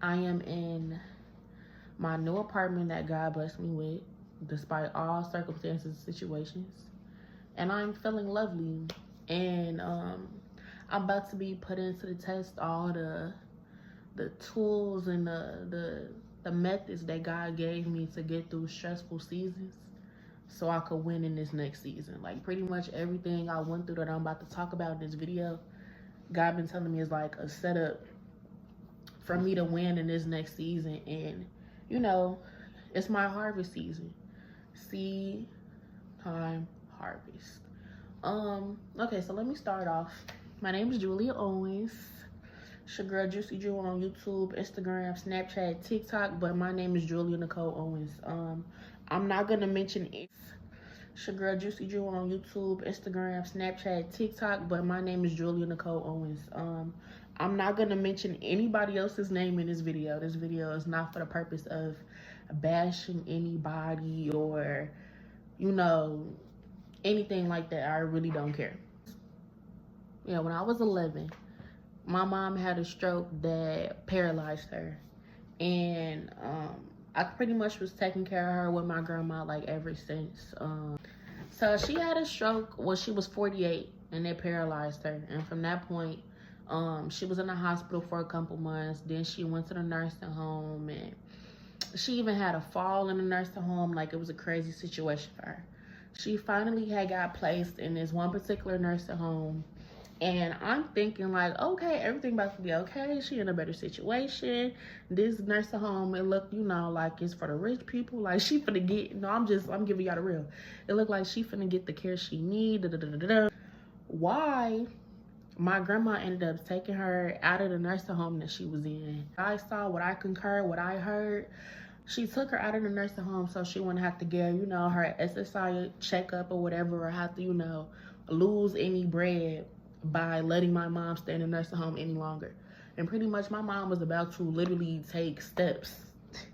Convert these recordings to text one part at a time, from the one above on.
I am in my new apartment that God blessed me with, despite all circumstances and situations. And I'm feeling lovely. And I'm about to be put into the test all the tools and the methods that God gave me to get through stressful seasons so I could win in this next season. Like pretty much everything I went through that I'm about to talk about in this video, God been telling me is like a setup for me to win in this next season. And you know, it's my harvest season. Seed time harvest. Okay, so let me start off. My name is Julia Owens. It's your girl Juicy Jewel on YouTube, Instagram, Snapchat, TikTok, but my name is Julia Nicole Owens. I'm not gonna mention it. It's your girl Juicy Jewel on YouTube, Instagram, Snapchat, TikTok, but my name is Julia Nicole Owens. I'm not gonna mention anybody else's name in this video. This video is not for the purpose of bashing anybody or, you know, anything like that. I really don't care. Yeah, when I was 11, my mom had a stroke that paralyzed her. And I pretty much was taking care of her with my grandma like ever since. So she had a stroke when she was 48 and it paralyzed her. And from that point, she was in the hospital for a couple months. Then she went to the nursing home and she even had a fall in the nursing home. Like it was a crazy situation for her. She finally had got placed in this one particular nursing home. And I'm thinking like, okay, everything about to be okay. She in a better situation. This nursing home, it looked, you know, like it's for the rich people. Like she finna get, no, I'm giving y'all the real. It looked like she finna get the care she need. Why? My grandma ended up taking her out of the nursing home that she was in. I saw what I concur, what I heard. She took her out of the nursing home so she wouldn't have to get, you know, her SSI checkup or whatever, or have to, you know, lose any bread by letting my mom stay in the nursing home any longer. And pretty much my mom was about to literally take steps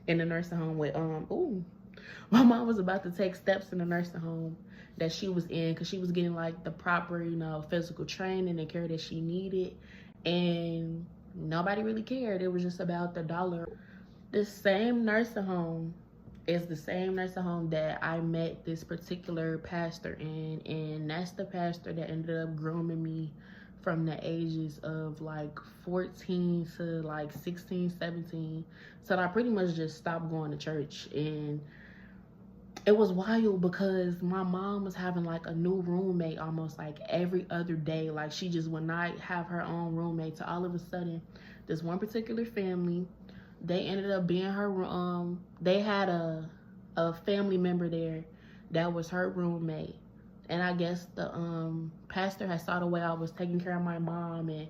in the nursing home with, my mom was about to take steps in the nursing home that she was in because she was getting like the proper, you know, physical training and care that she needed. And nobody really cared. It was just about the dollar. The same nursing home is the same nursing home that I met this particular pastor in, and that's the pastor that ended up grooming me from the ages of like 14 to like 16, 17. So I pretty much just stopped going to church. And it was wild because my mom was having like a new roommate almost like every other day. Like she just would not have her own roommate. So all of a sudden, this one particular family, they ended up being her, they had a family member there that was her roommate. And I guess the pastor had saw the way I was taking care of my mom, and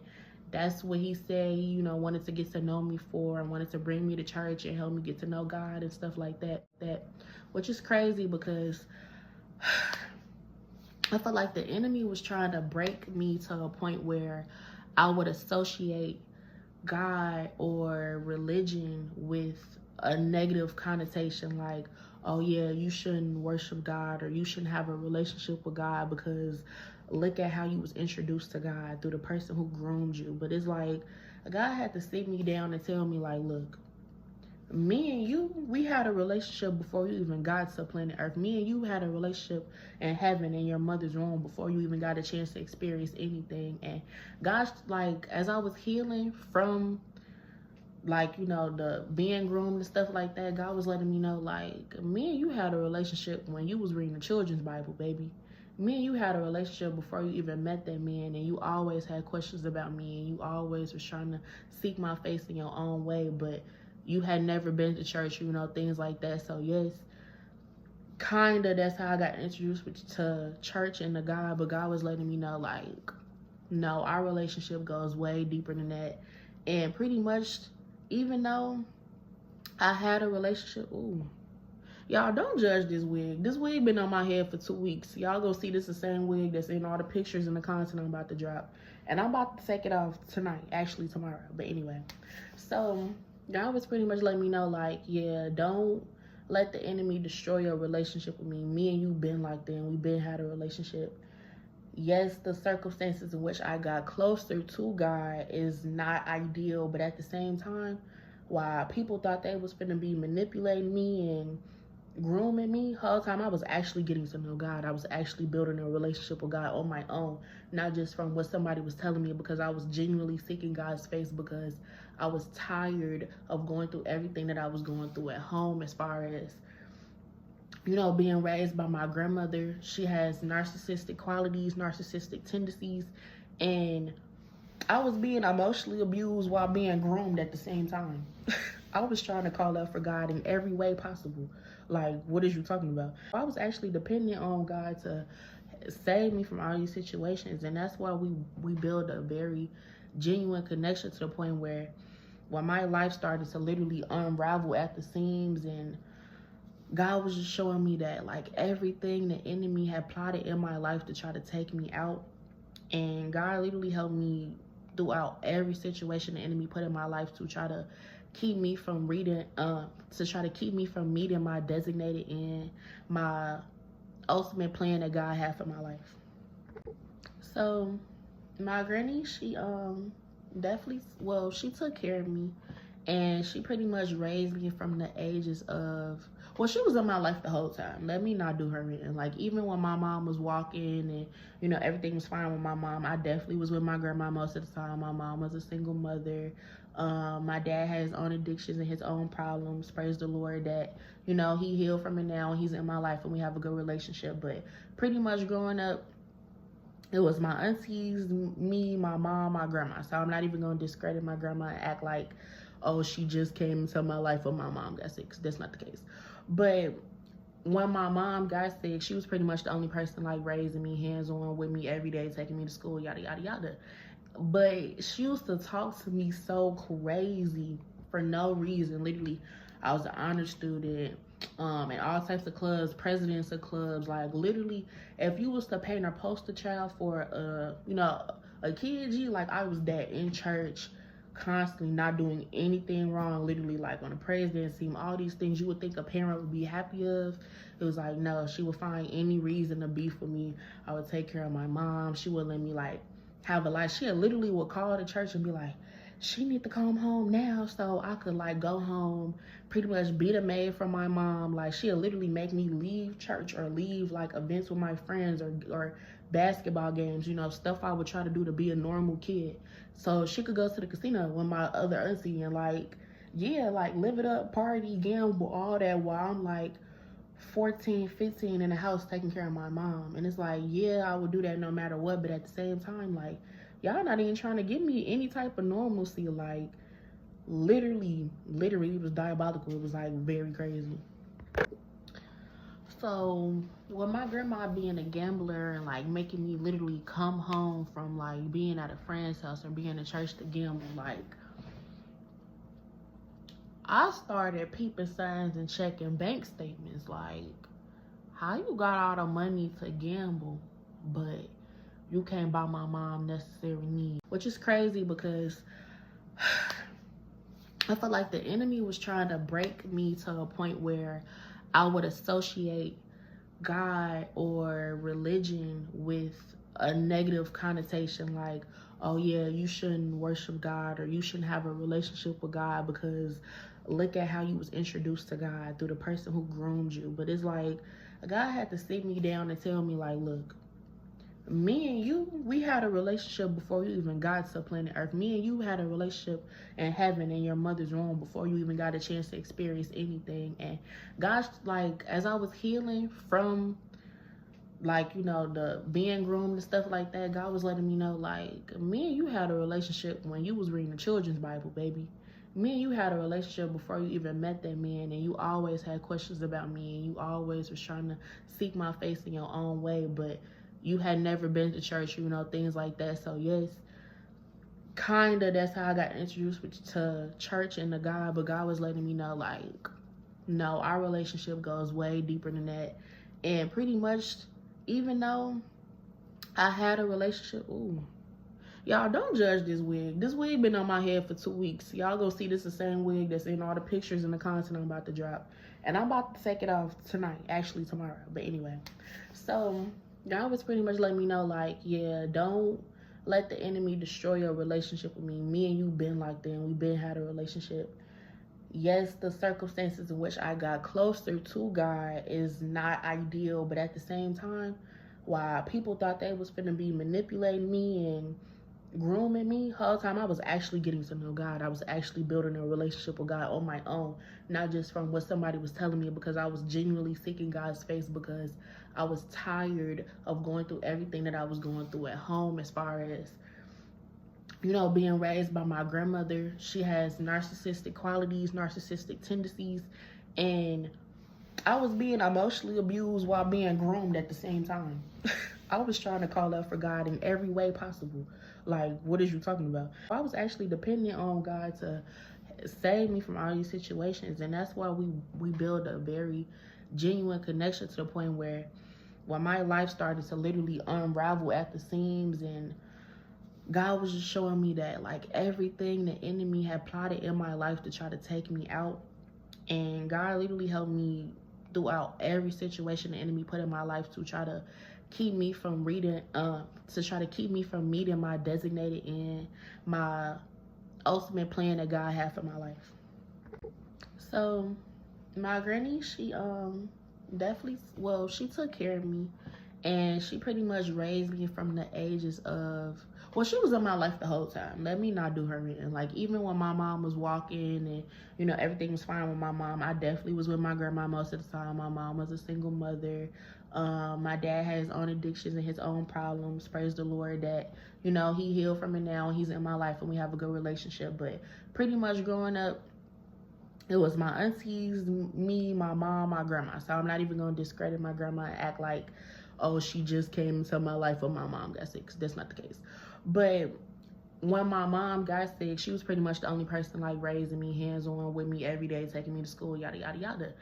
that's what he said he, you know, wanted to get to know me for, and wanted to bring me to church and help me get to know God and stuff like that. Which is crazy because I felt like the enemy was trying to break me to a point where I would associate God or religion with a negative connotation, like, oh yeah, you shouldn't worship God or you shouldn't have a relationship with God because look at how you was introduced to God through the person who groomed you. But it's like God had to sit me down and tell me like, look, me and you, we had a relationship before you even got to planet Earth. Me and you had a relationship in heaven in your mother's womb before you even got a chance to experience anything. And gosh, like as I was healing from like, you know, the being groomed and stuff like that, God was letting me know like, me and you had a relationship when you was reading the children's Bible, baby. Me and you had a relationship before you even met that man, and you always had questions about me, and you always was trying to seek my face in your own way, but you had never been to church, you know, things like that. So yes, kind of that's how I got introduced to church and to God. But God was letting me know like, no, our relationship goes way deeper than that. And pretty much, even though I had a relationship, y'all don't judge this wig. This wig been on my head for 2 weeks. Y'all go see this the same wig that's in all the pictures and the content I'm about to drop. And I'm about to take it off tonight, actually tomorrow. But anyway, so God was pretty much letting me know like, yeah, don't let the enemy destroy your relationship with me. Me and you been like that, and we been had a relationship. Yes, the circumstances in which I got closer to God is not ideal, but at the same time, While people thought they was finna be manipulating me and grooming me, the whole time I was actually getting to know God. I was actually building a relationship with God on my own, not just from what somebody was telling me, because I was genuinely seeking God's face, because I was tired of going through everything that I was going through at home, as far as, you know, being raised by my grandmother. She has narcissistic qualities, narcissistic tendencies, and I was being emotionally abused while being groomed at the same time. I was trying to call out for God in every way possible. Like, what is you talking about? I was actually dependent on God to save me from all these situations, and that's why we build a very genuine connection, to the point where when my life started to literally unravel at the seams, and God was just showing me that, like, everything the enemy had plotted in my life to try to take me out, and God literally helped me throughout every situation the enemy put in my life to try to keep me from meeting my designated and my ultimate plan that God had for my life. So my granny, she definitely, well, she took care of me, and she pretty much raised me from the ages of, well, she was in my life the whole time. Let me not do her in. Like, even when my mom was walking and, you know, everything was fine with my mom, I definitely was with my grandma most of the time. My mom was a single mother. My dad had his own addictions and his own problems. Praise the Lord that, you know, he healed from it now, and he's in my life, and we have a good relationship. But pretty much growing up, it was my aunties, me, my mom, my grandma. So I'm not even going to discredit my grandma and act like, oh, she just came into my life when my mom got sick. That's not the case. But when my mom got sick, she was pretty much the only person, like, raising me, hands-on with me every day, taking me to school, yada, yada, yada. But she used to talk to me so crazy for no reason. Literally, I was an honor student, in all types of clubs, presidents of clubs. Like, literally, if you was to paint a poster child for a kid, like, I was that, in church, constantly not doing anything wrong. Literally, like, on the president's team, all these things you would think a parent would be happy of. It was like, no, she would find any reason to beef with me. I would take care of my mom. She would let me, like, have a life. She literally would call the church and be like, she need to come home now so I could, like, go home, pretty much be the maid for my mom. Like, she'll literally make me leave church or leave, like, events with my friends, or basketball games, you know, stuff I would try to do to be a normal kid, so she could go to the casino with my other auntie and, like, yeah, like, live it up, party, gamble, all that, while I'm, like, 14, 15 in the house taking care of my mom. And it's like, yeah, I would do that no matter what, but at the same time, like, y'all not even trying to give me any type of normalcy. Like, literally, it was diabolical. It was, like, very crazy. So with my grandma being a gambler and, like, making me literally come home from, like, being at a friend's house or being at church to gamble, like, I started peeping signs and checking bank statements. Like, how you got all the money to gamble, but you can't buy my mom necessary needs? Which is crazy, because I felt like the enemy was trying to break me to a point where I would associate God or religion with a negative connotation. Like, oh yeah, you shouldn't worship God, or you shouldn't have a relationship with God, because look at how you was introduced to God through the person who groomed you. But it's like, God had to sit me down and tell me, like, look, me and you, we had a relationship before you even got to planet Earth. Me and you had a relationship in heaven in your mother's womb before you even got a chance to experience anything. And gosh, like, as I was healing from, like, you know, the being groomed and stuff like that, God was letting me know, like, me and you had a relationship when you was reading the children's Bible, baby. Me and you had a relationship before you even met that man, and you always had questions about me, and you always was trying to seek my face in your own way, but you had never been to church, you know, things like that. So yes, kinda, that's how I got introduced to church and to God. But God was letting me know, like, no, our relationship goes way deeper than that. And pretty much, even though I had a relationship, y'all don't judge this wig. This wig been on my head for 2 weeks. Y'all go see this the same wig that's in all the pictures and the content I'm about to drop. And I'm about to take it off tonight, actually tomorrow. But anyway, so God was pretty much letting me know, like, yeah, don't let the enemy destroy your relationship with me. Me and you been like that, and we been had a relationship. yes, the circumstances in which I got closer to God is not ideal, but at the same time, while people thought they was finna be manipulating me and grooming me, the whole time I was actually getting to know God. I was actually building a relationship with God on my own, not just from what somebody was telling me, because I was genuinely seeking God's face, because I was tired of going through everything that I was going through at home, as far as, you know, being raised by my grandmother. She has narcissistic qualities, narcissistic tendencies, and I was being emotionally abused while being groomed at the same time. I was trying to call out for God in every way possible. Like, what is you talking about? I was actually dependent on God to save me from all these situations, and that's why we build a very genuine connection, to the point where when my life started to literally unravel at the seams, and God was just showing me that, like, everything the enemy had plotted in my life to try to take me out, and God literally helped me throughout every situation the enemy put in my life to try to keep me from meeting my designated end, my ultimate plan that God had for my life. So my granny, she definitely, well, she took care of me, and she pretty much raised me from the ages of, well, she was in my life the whole time. Let me not do her in. Like, even when my mom was walking and, you know, everything was fine with my mom, I definitely was with my grandma most of the time. My mom was a single mother. My dad had his own addictions and his own problems. Praise the Lord that, you know, he healed from it now, and he's in my life, and we have a good relationship. But pretty much growing up, it was my aunties, me, my mom, my grandma. So I'm not even going to discredit my grandma and act like, oh, she just came into my life when my mom got sick. That's not the case. But when my mom got sick, she was pretty much the only person, like, raising me, hands-on with me every day, taking me to school, yada, yada, yada.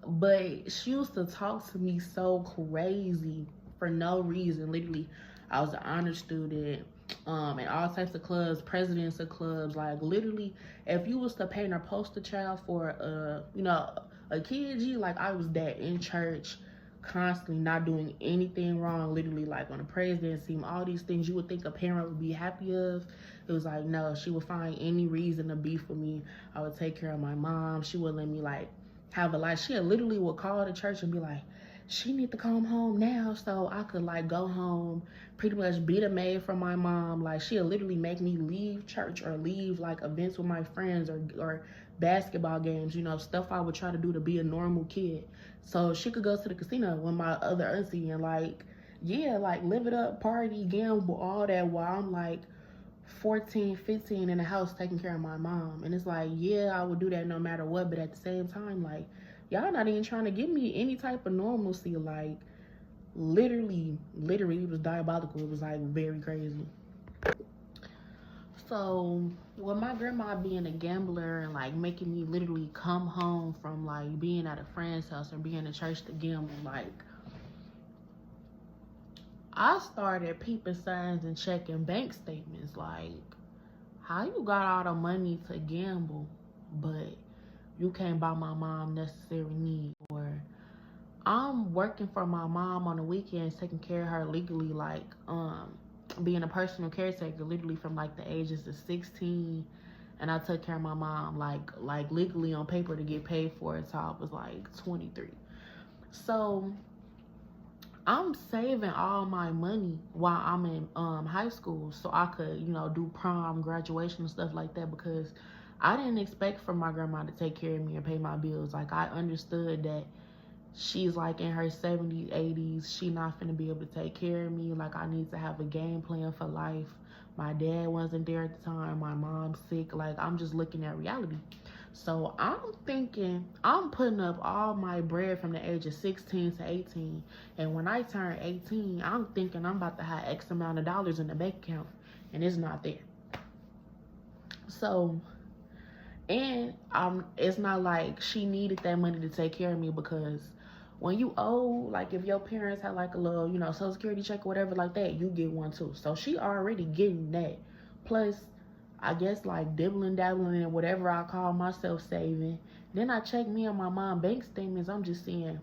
But she used to talk to me so crazy for no reason. Literally, I was an honor student, in all types of clubs, presidents of clubs. Like, literally, if you was to paint a poster child for a kid, like, I was that in church, constantly not doing anything wrong. Literally, like, on the president team, all these things you would think a parent would be happy of. It was like, no, she would find any reason to beef with me. I would take care of my mom. She would let me, like, have a life. She literally would call the church and be like, she need to come home now so I could, like, go home, pretty much be the maid for my mom. Like, she'll literally make me leave church or leave, like, events with my friends, or basketball games, you know, stuff I would try to do to be a normal kid, so she could go to the casino with my other auntie and, like, yeah, like, live it up, party, gamble, all that, while I'm, like, 14, 15 in the house taking care of my mom. And it's like, yeah, I would do that no matter what, but at the same time, like, y'all not even trying to give me any type of normalcy. Like, literally, it was diabolical. It was, like, very crazy. So with my grandma being a gambler and, like, making me literally come home from, like, being at a friend's house or being in church to gamble, like, I started peeping signs and checking bank statements. Like, how you got all the money to gamble, but you can't buy my mom necessary needs? Or I'm working for my mom on the weekends, taking care of her legally, like, being a personal caretaker, literally from, like, the ages of 16, and I took care of my mom, like legally on paper to get paid for it until I was, like, 23. So I'm saving all my money while I'm in high school, so I could, you know, do prom, graduation, and stuff like that, because I didn't expect for my grandma to take care of me and pay my bills. Like, I understood that she's, like, in her 70s, 80s. She not finna be able to take care of me. Like, I need to have a game plan for life. My dad wasn't there at the time. My mom's sick. Like, I'm just looking at reality. So I'm thinking I'm putting up all my bread from the age of 16 to 18. And when I turn 18, I'm thinking I'm about to have X amount of dollars in the bank account. And it's not there. So, and it's not like she needed that money to take care of me, because when you owe, like, if your parents had, like, a little, you know, Social Security check or whatever like that, you get one too. So she already getting that. Plus, I guess, like, dibbling, dabbling, and whatever I call myself saving. Then I check me and my mom bank statements. I'm just seeing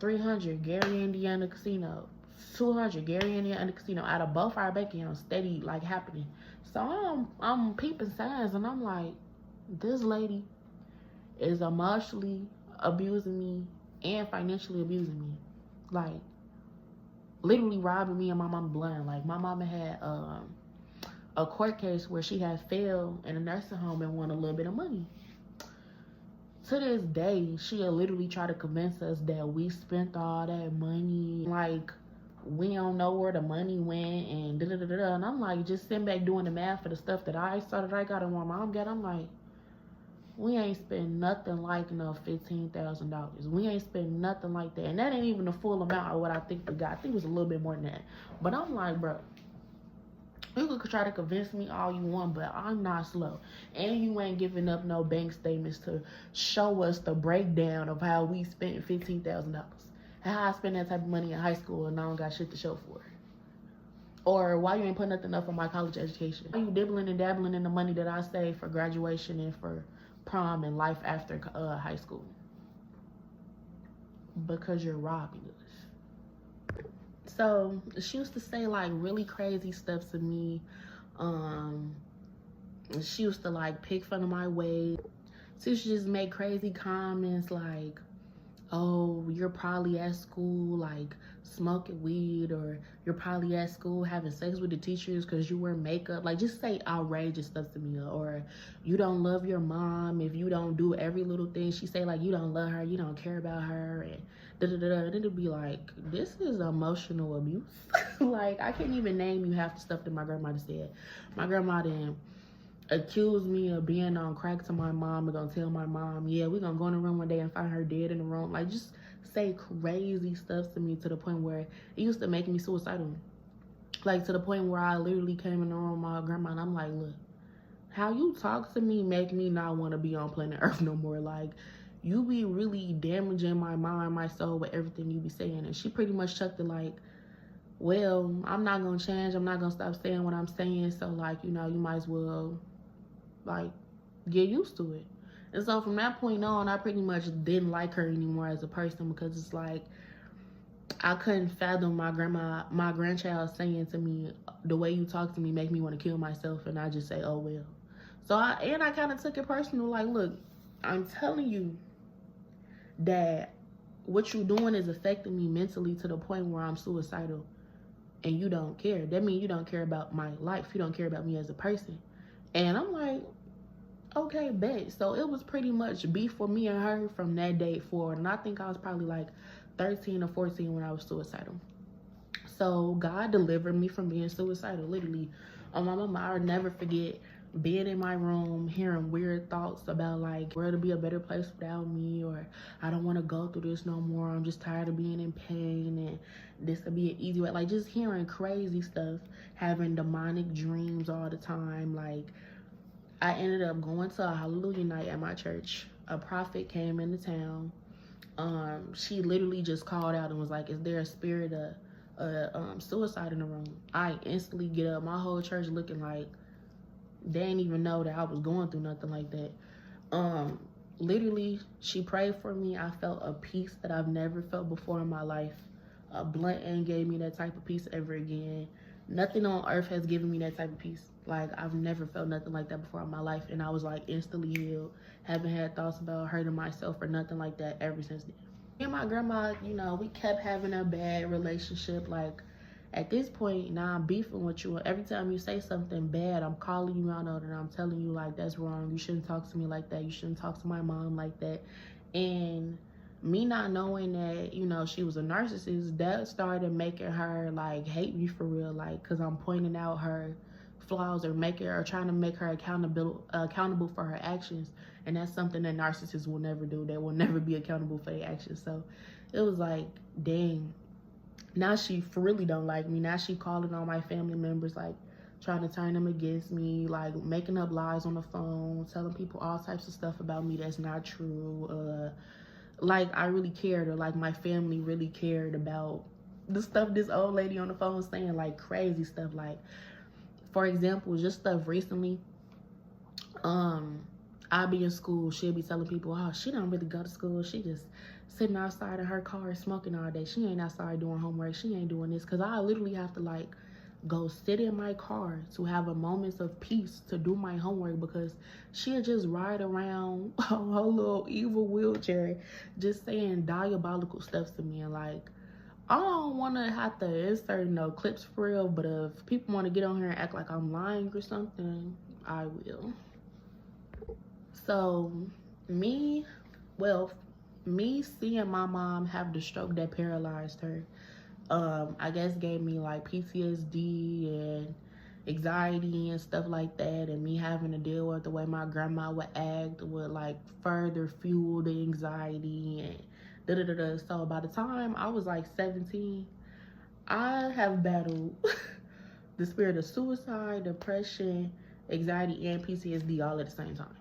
300 Gary, Indiana casino, 200 Gary, Indiana casino, out of both our bank accounts, steady, like, happening. So I'm peeping signs, and I'm like, this lady is emotionally abusing me and financially abusing me. Like, literally robbing me and my mom blind. Like, my mama had a court case where she had failed in a nursing home and won a little bit of money. To this day, she'll literally try to convince us that we spent all that money. Like, we don't know where the money went and da da da da. And I'm like, just sitting back doing the math for the stuff that I started, I got and my mom got. I'm like, we ain't spend nothing like no $15,000. We ain't spend nothing like that. And that ain't even the full amount of what I think we got. I think it was a little bit more than that. But I'm like, bro, you could try to convince me all you want, but I'm not slow. And you ain't giving up no bank statements to show us the breakdown of how we spent $15,000. How I spent that type of money in high school and I don't got shit to show for it. Or why you ain't putting nothing up for my college education? Why you dibbling and dabbling in the money that I saved for graduation and for prom and life after high school? Because you're robbing us. So she used to say like really crazy stuff to me. She used to like pick fun of my weight. She used to just make crazy comments like, oh, you're probably at school like smoking weed, or you're probably at school having sex with the teachers because you wear makeup. Like, just say outrageous stuff to me. Or you don't love your mom if you don't do every little thing she say. Like, you don't love her, you don't care about her, and da-da-da-da. And it'll be like, this is emotional abuse. Like, I can't even name you half the stuff that my grandma said. My grandma didn't accuse me of being on crack to my mom and gonna tell my mom, yeah, we're gonna go in the room one day and find her dead in the room. Like, just say crazy stuff to me to the point where it used to make me suicidal. Like, to the point where I literally came in the room with my grandma and I'm like, look, how you talk to me make me not want to be on planet Earth no more. Like, you be really damaging my mind, my soul with everything you be saying. And she pretty much chucked it like, well, I'm not gonna change, I'm not gonna stop saying what I'm saying, so like, you know, you might as well like get used to it. And so from that point on, I pretty much didn't like her anymore as a person, because it's like I couldn't fathom my grandchild saying to me, the way you talk to me make me want to kill myself. And I just say, oh well. So I kind of took it personal. Like, look, I'm telling you that what you're doing is affecting me mentally to the point where I'm suicidal, and you don't care. That means you don't care about my life. You don't care about me as a person. And I'm like, okay, bet. So it was pretty much beef for me and her from that day forward. And I think I was probably like 13 or 14 when I was suicidal. So God delivered me from being suicidal, literally. My mama, I'll never forget being in my room, hearing weird thoughts about like, where to be a better place without me, or I don't want to go through this no more. I'm just tired of being in pain, and this could be an easy way. Like, just hearing crazy stuff, having demonic dreams all the time. Like, I ended up going to a hallelujah night at my church. A prophet came into town. She literally just called out and was like, is there a spirit of suicide in the room? I instantly get up. My whole church looking like they didn't even know that I was going through nothing like that. Literally, she prayed for me. I felt a peace that I've never felt before in my life. Blunt ain't gave me that type of peace ever again. Nothing on earth has given me that type of peace. Like, I've never felt nothing like that before in my life. And I was like instantly healed. Haven't had thoughts about hurting myself or nothing like that ever since then. Me and my grandma, you know, we kept having a bad relationship. Like, at this point, now I'm beefing with you. Every time you say something bad, I'm calling you out on it. I'm telling you, like, that's wrong. You shouldn't talk to me like that. You shouldn't talk to my mom like that. And me not knowing that, you know, she was a narcissist, that started making her like hate me for real. Like, because I'm pointing out her flaws or trying to make her accountable for her actions. And that's something that narcissists will never do. They will never be accountable for their actions. So it was like, dang, now she really don't like me. Now she calling on my family members, like trying to turn them against me, like making up lies on the phone, telling people all types of stuff about me that's not true. Like, I really cared, or like my family really cared about the stuff this old lady on the phone was saying, like crazy stuff. Like, for example, just stuff recently, I'll be in school, she'll be telling people, oh, she don't really go to school, she just sitting outside in her car smoking all day, she ain't outside doing homework, she ain't doing this. Because I literally have to like go sit in my car to have a moments of peace to do my homework, because she'll just ride around her little evil wheelchair just saying diabolical stuff to me. And like, I don't want to have to insert no clips for real, but if people want to get on here and act like I'm lying or something, I will. So me seeing my mom have the stroke that paralyzed her, I guess gave me like PTSD and anxiety and stuff like that, and me having to deal with the way my grandma would act would like further fuel the anxiety and da-da-da-da. So by the time I was like 17, I have battled the spirit of suicide, depression, anxiety, and PTSD all at the same time.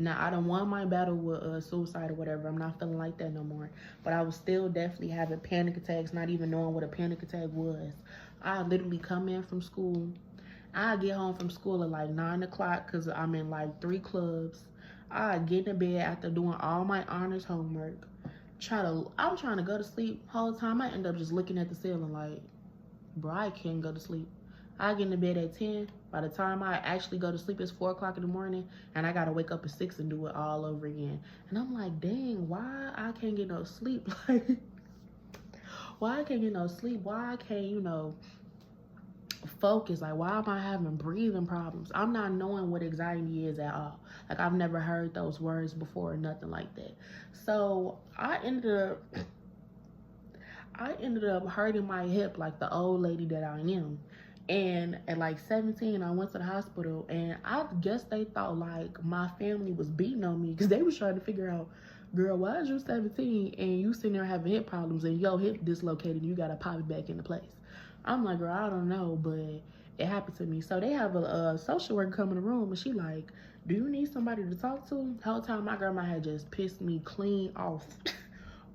Now, I don't want my battle with suicide or whatever. I'm not feeling like that no more. But I was still definitely having panic attacks, not even knowing what a panic attack was. I literally come in from school. I get home from school at like 9 o'clock because I'm in like 3 clubs. I get in bed after doing all my honors homework. I'm trying to go to sleep. Whole time I end up just looking at the ceiling like, bro, I can't go to sleep. I get in bed at 10. By the time I actually go to sleep, it's 4 o'clock in the morning, and I gotta wake up at 6 and do it all over again. And I'm like, dang, why I can't get no sleep? Like, why I can't get no sleep? Why I can't, focus? Like, why am I having breathing problems? I'm not knowing what anxiety is at all. Like, I've never heard those words before or nothing like that. So I ended up hurting my hip like the old lady that I am. And at like 17, I went to the hospital, and I guess they thought like my family was beating on me because they was trying to figure out, girl, why is you 17 and you sitting there having hip problems and your hip dislocated and you gotta pop it back into place? I'm like, girl, I don't know, but it happened to me. So they have a social worker come in the room, and she like, do you need somebody to talk to? The whole time my grandma had just pissed me clean off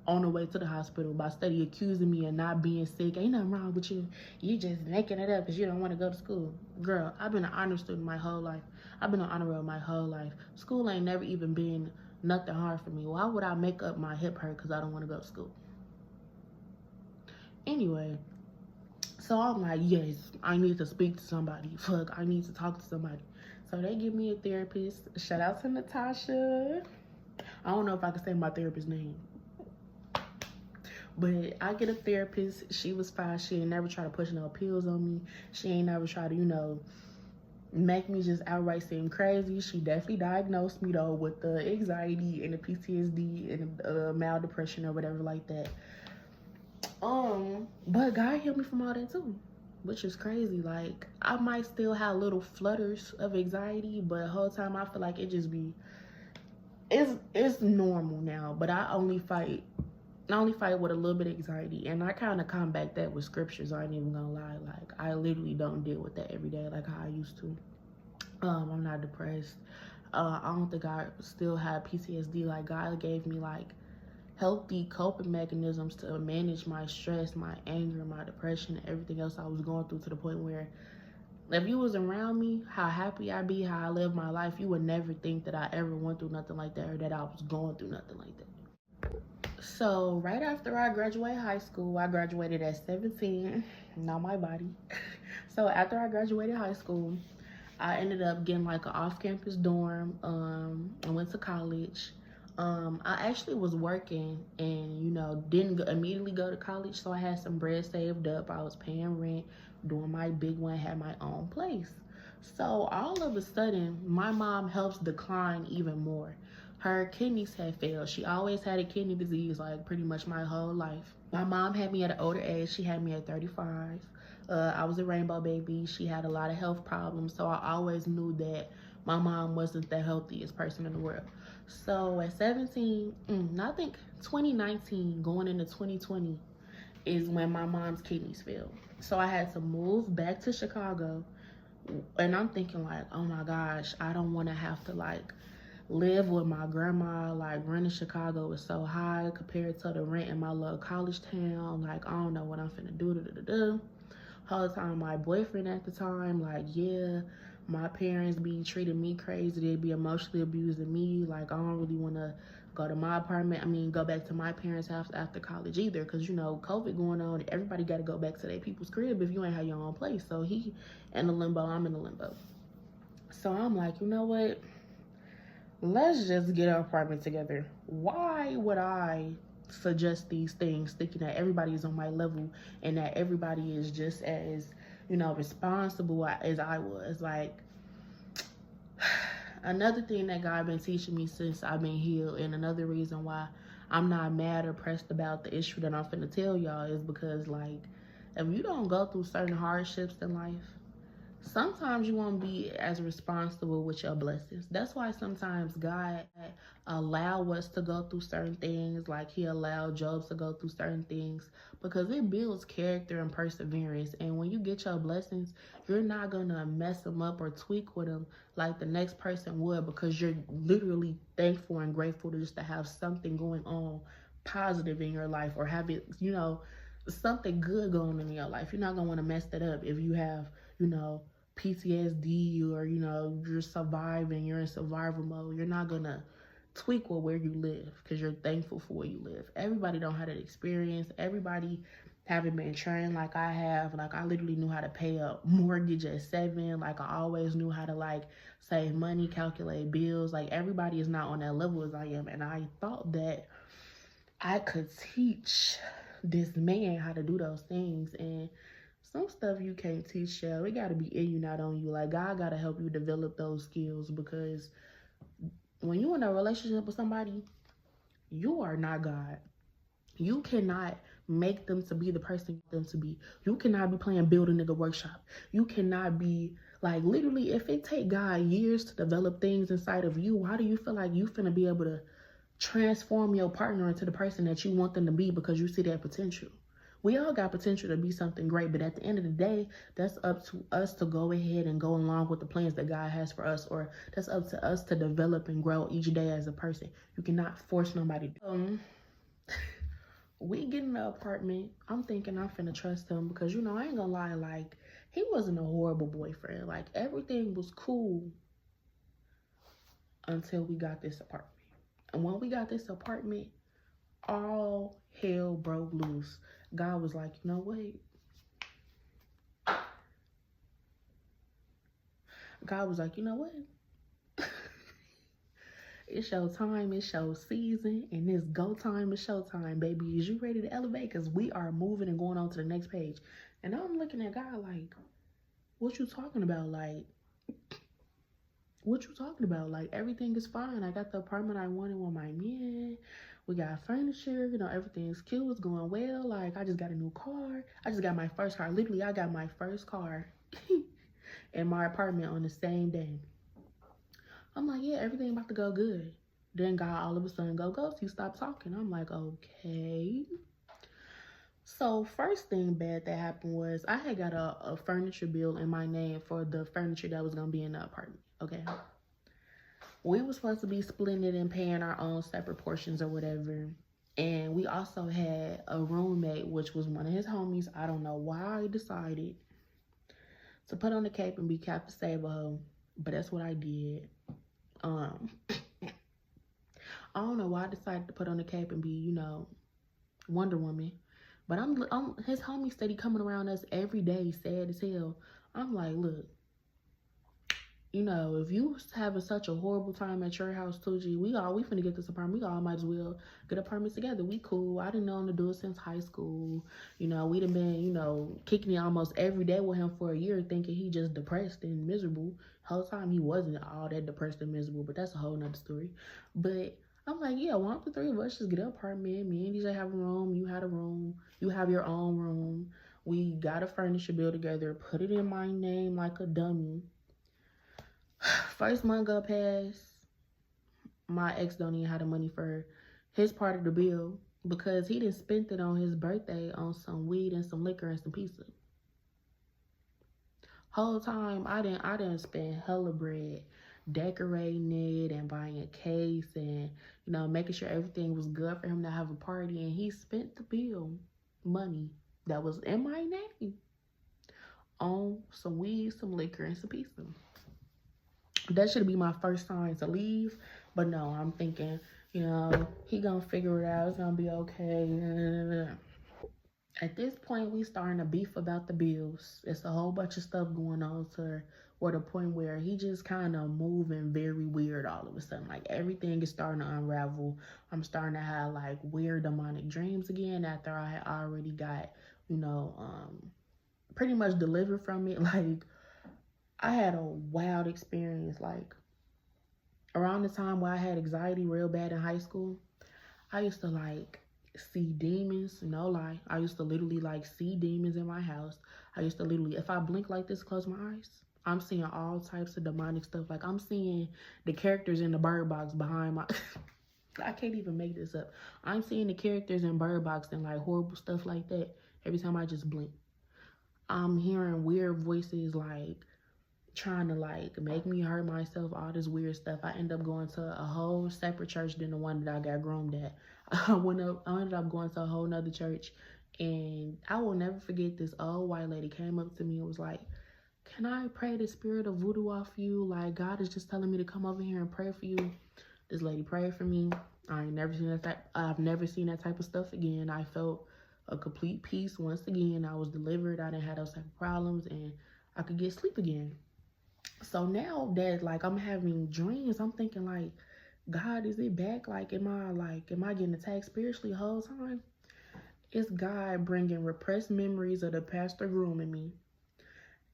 on the way to the hospital by steady accusing me of not being sick. Ain't nothing wrong with you. You just making it up because you don't want to go to school. Girl, I've been an honor student my whole life. I've been on honor roll my whole life. School ain't never even been nothing hard for me. Why would I make up my hip hurt because I don't want to go to school? Anyway, so I'm like, yes, I need to speak to somebody. Fuck, I need to talk to somebody. So they give me a therapist. Shout out to Natasha. I don't know if I can say my therapist's name. But I get a therapist. She was fine. She ain't never try to push no pills on me. She ain't never try to, make me just outright seem crazy. She definitely diagnosed me, though, with the anxiety and the PTSD and mild depression or whatever like that. But God healed me from all that, too, which is crazy. Like, I might still have little flutters of anxiety, but the whole time I feel like it just be, it's normal now. But I only fight with a little bit of anxiety, and I kind of combat that with scriptures. I ain't even gonna lie. Like, I literally don't deal with that every day like how I used to. I'm not depressed. I don't think I still have PTSD. Like, God gave me like healthy coping mechanisms to manage my stress, my anger, my depression, and everything else I was going through, to the point where if you was around me, how happy I be, how I live my life, you would never think that I ever went through nothing like that, or that I was going through nothing like that. So right after I graduated high school, I graduated at 17, not my body. So after I graduated high school, I ended up getting like an off-campus dorm. I went to college. I actually was working and, didn't immediately go to college. So I had some bread saved up. I was paying rent, doing my big one, had my own place. So all of a sudden, my mom helps decline even more. Her kidneys had failed. She always had a kidney disease, like pretty much my whole life. My mom had me at an older age. She had me at 35. I was a rainbow baby. She had a lot of health problems. So I always knew that my mom wasn't the healthiest person in the world. So at 17, I think 2019 going into 2020 is when my mom's kidneys failed. So I had to move back to Chicago. And I'm thinking like, oh my gosh, I don't want to have to like live with my grandma. Like, rent in Chicago is so high compared to the rent in my little college town. Like, I don't know what I'm finna do. Whole time my boyfriend at the time, like, yeah, my parents be treating me crazy. They be emotionally abusing me. Like, I don't really want to go to my apartment. I mean, go back to my parents' house after college either, because you know, COVID going on. Everybody got to go back to their people's crib if you ain't have your own place. So he in the limbo, I'm in the limbo. So I'm like, you know what? Let's just get our apartment together. Why would I suggest these things thinking that everybody is on my level and that everybody is just as, you know, responsible as I was? Like, another thing that God been teaching me since I've been healed, and another reason why I'm not mad or pressed about the issue that I'm finna tell y'all, is because, like, if you don't go through certain hardships in life, sometimes you won't be as responsible with your blessings. That's why sometimes God allow us to go through certain things, like he allowed Job to go through certain things, because it builds character and perseverance. And when you get your blessings, you're not gonna mess them up or tweak with them like the next person would, because you're literally thankful and grateful to just to have something going on positive in your life, or have it, you know, something good going on in your life. You're not gonna want to mess that up if you have, you know, PTSD, or you know, you're surviving, you're in survival mode. You're not gonna tweak with where you live because you're thankful for where you live. Everybody don't have that experience. Everybody haven't been trained like I have. Like, I literally knew how to pay a mortgage at 7. Like, I always knew how to, like, save money, calculate bills. Like, everybody is not on that level as I am, and I thought that I could teach this man how to do those things. And some stuff you can't teach, y'all. It gotta be in you, not on you. Like, God gotta help you develop those skills, because when you're in a relationship with somebody, you are not God. You cannot make them to be the person you want them to be. You cannot be playing Build a Nigga Workshop. You cannot be, like, literally, if it take God years to develop things inside of you, why do you feel like you finna be able to transform your partner into the person that you want them to be because you see their potential? We all got potential to be something great, but at the end of the day, that's up to us to go ahead and go along with the plans that God has for us, or that's up to us to develop and grow each day as a person. You cannot force nobody. We get in the apartment. I'm thinking I'm finna trust him because, you know, I ain't gonna lie, like, he wasn't a horrible boyfriend. Like, everything was cool until we got this apartment. And when we got this apartment, all hell broke loose. God was like, you know what? God was like, you know what? It's your time, it's your season, and it's go time, it's show time, baby. Is you ready to elevate? Because we are moving and going on to the next page. And I'm looking at God like, what you talking about? Like, what you talking about? Like, everything is fine. I got the apartment I wanted with my man. We got furniture, you know, everything's cute, it's going well. Like, I just got a new car. I just got my first car. Literally, I got my first car in my apartment on the same day. I'm like, yeah, everything about to go good. Then God all of a sudden go ghost. He stopped talking. I'm like, okay. So first thing bad that happened was I had got a furniture bill in my name for the furniture that was going to be in the apartment, okay? We were supposed to be splitting it and paying our own separate portions or whatever. And we also had a roommate, which was one of his homies. I don't know why I decided to put on the cape and be Cap to save a hoe, but that's what I did. I don't know why I decided to put on the cape and be, you know, Wonder Woman. But I'm his homie steady coming around us every day, sad as hell. I'm like, look, you know, if you having such a horrible time at your house too, G, we finna get this apartment. We all might as well get apartments together. We cool. I didn't know him to do it since high school. You know, we'd have been, you know, kicking it almost every day with him for a year, thinking he just depressed and miserable. Whole time he wasn't all that depressed and miserable, but that's a whole nother story. But I'm like, yeah, why don't the three of us just get an apartment? Me and DJ have a room. You had a room. You have your own room. We got a furniture bill together. Put it in my name like a dummy. First month go past, my ex don't even have the money for his part of the bill because he didn't spend it on his birthday on some weed and some liquor and some pizza. Whole time I didn't spend hella bread decorating it and buying a case and, you know, making sure everything was good for him to have a party, and he spent the bill money that was in my name on some weed, some liquor, and some pizza. That should be my first sign to leave. But no, I'm thinking, He gonna figure it out. It's gonna be okay. At this point, we starting to beef about the bills. It's a whole bunch of stuff going on to where the point where he just kind of moving very weird all of a sudden. Like everything is starting to unravel. I'm starting to have like weird demonic dreams again after I had already got, pretty much delivered from it. Like I had a wild experience. Like around the time where I had anxiety real bad in high school, I used to like see demons, no lie. I used to literally like see demons in my house. I used to literally, if I blink like this, close my eyes, I'm seeing all types of demonic stuff. Like I'm seeing the characters in the Bird Box behind my, I can't even make this up. I'm seeing the characters in Bird Box and like horrible stuff like that every time I just blink. I'm hearing weird voices like trying to like make me hurt myself, all this weird stuff. I end up going to a whole separate church than the one that I got groomed at. I ended up going to a whole nother church, and I will never forget this old white lady came up to me and was like, "Can I pray the spirit of voodoo off you? Like God is just telling me to come over here and pray for you." This lady prayed for me. I've never seen that type of stuff again. I felt a complete peace once again. I was delivered. I didn't have those type of problems, and I could get sleep again. So now that like I'm having dreams, I'm thinking like, God, is it back? Like, am I getting attacked spiritually the whole time? It's God bringing repressed memories of the pastor grooming me.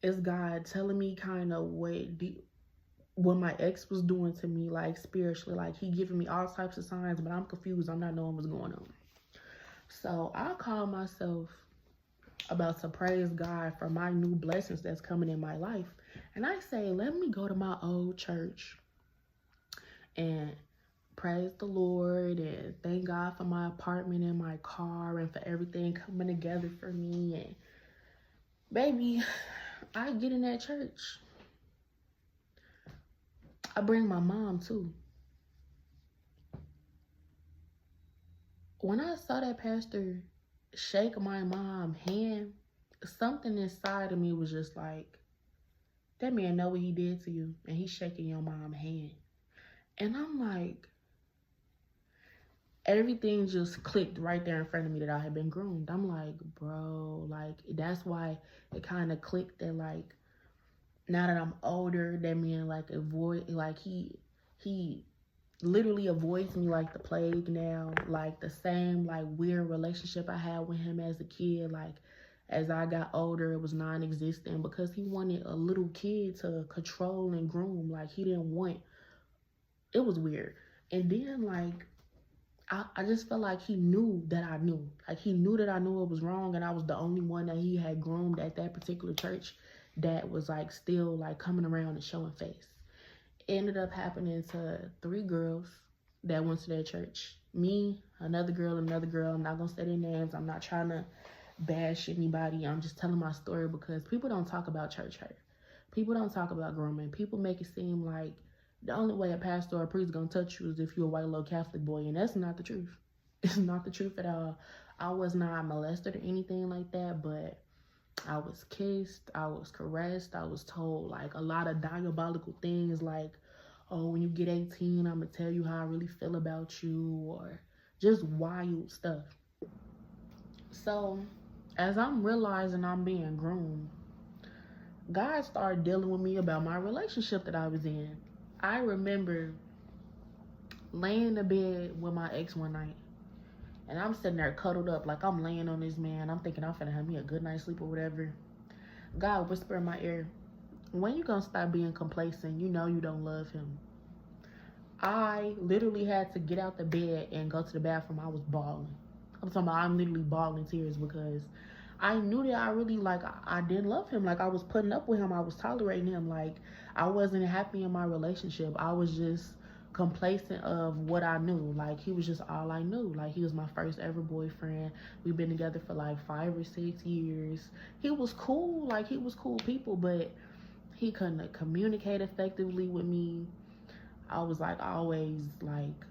It's God telling me kind of what my ex was doing to me, like spiritually. Like he giving me all types of signs, but I'm confused. I'm not knowing what's going on. So I call myself about to praise God for my new blessings that's coming in my life. And I say, let me go to my old church and praise the Lord and thank God for my apartment and my car and for everything coming together for me. And baby, I get in that church. I bring my mom too. When I saw that pastor shake my mom's hand, something inside of me was just like, that man know what he did to you, and he's shaking your mom's hand. And I'm like, everything just clicked right there in front of me that I had been groomed. I'm like, bro, like that's why it kind of clicked that like now that I'm older, that man like he literally avoids me like the plague now. Like the same like weird relationship I had with him as a kid, like as I got older, it was non-existent because he wanted a little kid to control and groom. Like he didn't want, it was weird. And then like, I just felt like he knew that I knew. Like he knew that I knew it was wrong, and I was the only one that he had groomed at that particular church that was like still like coming around and showing face. It ended up happening to 3 girls that went to that church. Me, another girl, another girl. I'm not gonna say their names. I'm not trying to bash anybody. I'm just telling my story because people don't talk about church hurt. People don't talk about grooming. People make it seem like the only way a pastor or a priest is gonna touch you is if you're a white little Catholic boy, and that's not the truth. It's not the truth at all. I was not molested or anything like that, but I was kissed, I was caressed, I was told like a lot of diabolical things like, oh, when you get 18, I'm gonna tell you how I really feel about you, or just wild stuff. So as I'm realizing I'm being groomed, God started dealing with me about my relationship that I was in. I remember laying in the bed with my ex one night, and I'm sitting there cuddled up like I'm laying on this man. I'm thinking I'm finna have me a good night's sleep or whatever. God whispered in my ear, when you gonna stop being complacent? You know you don't love him. I literally had to get out the bed and go to the bathroom. I was bawling. I'm literally bawling tears because I knew that I really I didn't love him. Like I was putting up with him. I was tolerating him. Like I wasn't happy in my relationship. I was just complacent of what I knew. Like he was just all I knew. Like he was my first ever boyfriend. We've been together for like 5 or 6 years. He was cool. Like he was cool people, but he couldn't communicate effectively with me. I was like always like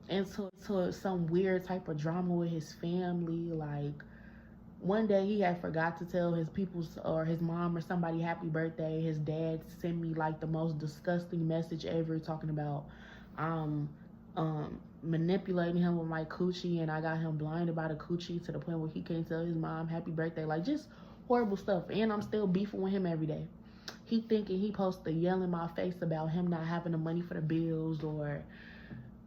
into some weird type of drama with his family. Like one day he had forgot to tell his people or his mom or somebody happy birthday. His dad sent me like the most disgusting message ever talking about manipulating him with my coochie, and I got him blinded by the coochie to the point where he can't tell his mom happy birthday. Like, just horrible stuff. And I'm still beefing with him every day. He thinking he supposed to yell in my face about him not having the money for the bills. Or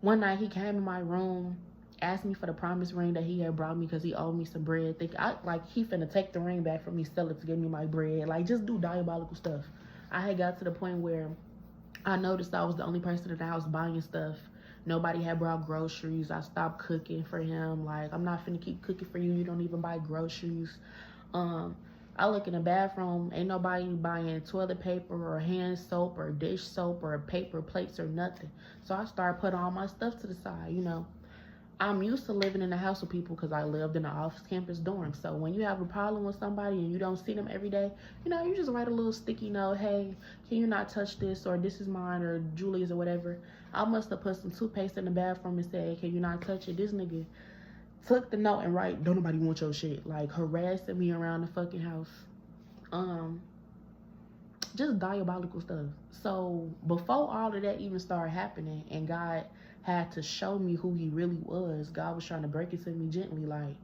one night he came in my room, asked me for the promise ring that he had brought me because he owed me some bread. Like he finna take the ring back from me, sell it to give me my bread. Like, just do diabolical stuff. I had got to the point where I noticed I was the only person in the house buying stuff. Nobody had brought groceries. I stopped cooking for him. Like, I'm not finna keep cooking for you. You don't even buy groceries. I look in the bathroom, ain't nobody buying toilet paper or hand soap or dish soap or paper plates or nothing. So I started putting all my stuff to the side, you know. I'm used to living in a house with people because I lived in an off-campus dorm. So when you have a problem with somebody and you don't see them every day, you know, you just write a little sticky note, hey, can you not touch this, or this is mine, or Julie's, or whatever. I must have put some toothpaste in the bathroom and said, can you not touch it? This nigga took the note and write, don't nobody want your shit. Like, harassing me around the fucking house. Just diabolical stuff. So before all of that even started happening and God had to show me who he really was, God was trying to break it to me gently, like,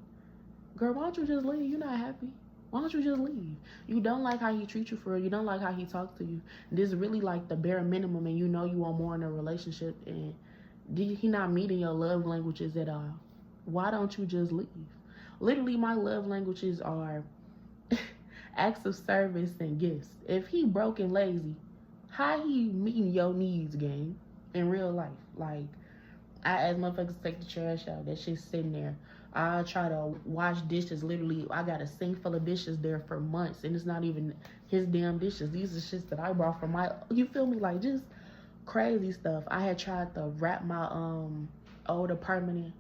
girl, why don't you just leave? You're not happy. Why don't you just leave? You don't like how he treats you for real. You don't like how he talks to you. This is really like the bare minimum, and you know you want more in a relationship, and he not meeting your love languages at all. Why don't you just leave? Literally, my love languages are acts of service and gifts. If he broke and lazy, how he meeting your needs, gang, in real life? Like, I ask motherfuckers to take the trash out. That shit's sitting there. I try to wash dishes. Literally, I got a sink full of dishes there for months, and it's not even his damn dishes. These are shits that I brought from my, you feel me? Like, just crazy stuff. I had tried to wrap my old apartment in.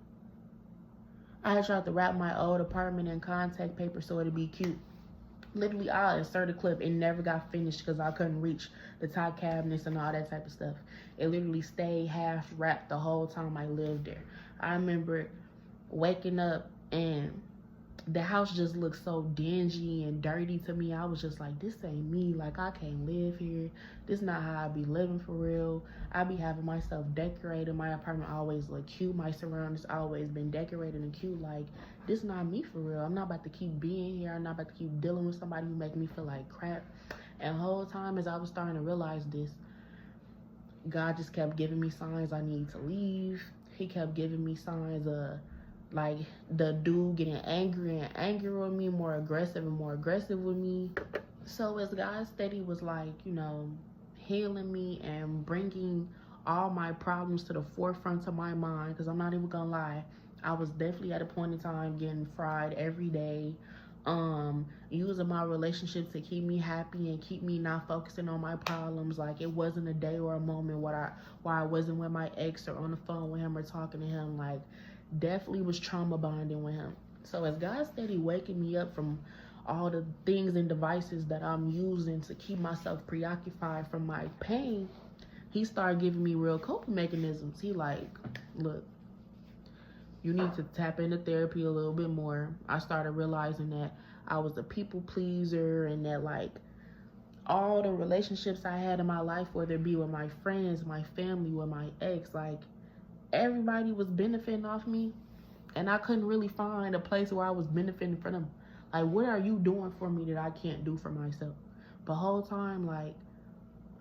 I had tried to wrap my old apartment in contact paper so it'd be cute. Literally, I insert a clip. It never got finished because I couldn't reach the top cabinets and all that type of stuff. It literally stayed half wrapped the whole time I lived there. I remember waking up and the house just looked so dingy and dirty to me. I was just like, this ain't me. Like, I can't live here. This not how I be living for real. I be having myself decorated. My apartment always look cute. My surroundings always been decorated and cute. Like, this not me for real. I'm not about to keep being here. I'm not about to keep dealing with somebody who make me feel like crap. And the whole time as I was starting to realize this, God just kept giving me signs I need to leave. He kept giving me signs of, like, the dude getting angry and angry with me, more aggressive and more aggressive with me. So as God steady was, like, you know, healing me and bringing all my problems to the forefront of my mind, because I'm not even gonna lie, I was definitely at a point in time getting fried every day, using my relationship to keep me happy and keep me not focusing on my problems. Like, it wasn't a day or a moment where I wasn't with my ex or on the phone with him or talking to him. Like, definitely was trauma bonding with him. So as God steady waking me up from all the things and devices that I'm using to keep myself preoccupied from my pain, he started giving me real coping mechanisms. He like, look, you need to tap into therapy a little bit more. I started realizing that I was a people pleaser, and that, like, all the relationships I had in my life, whether it be with my friends, my family, with my ex, like, everybody was benefiting off me, and I couldn't really find a place where I was benefiting from them. Like, what are you doing for me that I can't do for myself? The whole time, like,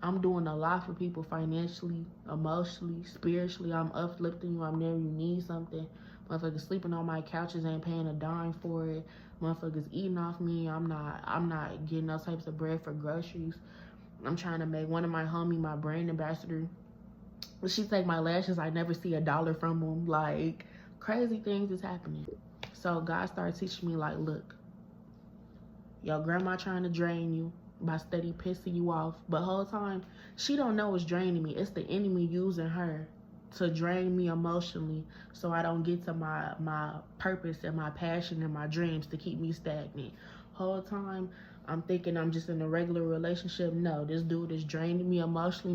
I'm doing a lot for people financially, emotionally, spiritually. I'm uplifting you. I'm there. You need something. Motherfuckers sleeping on my couches, ain't paying a dime for it. Motherfuckers eating off me. I'm not getting those types of bread for groceries. I'm trying to make one of my homie my brand ambassador. She take my lashes. I never see $1 from them. Like, crazy things is happening. So God started teaching me, like, look, your grandma trying to drain you by steady pissing you off, but the whole time she don't know it's draining me. It's the enemy using her to drain me emotionally, so I don't get to my purpose and my passion and my dreams, to keep me stagnant. Whole time I'm thinking I'm just in a regular relationship. No, this dude is draining me emotionally,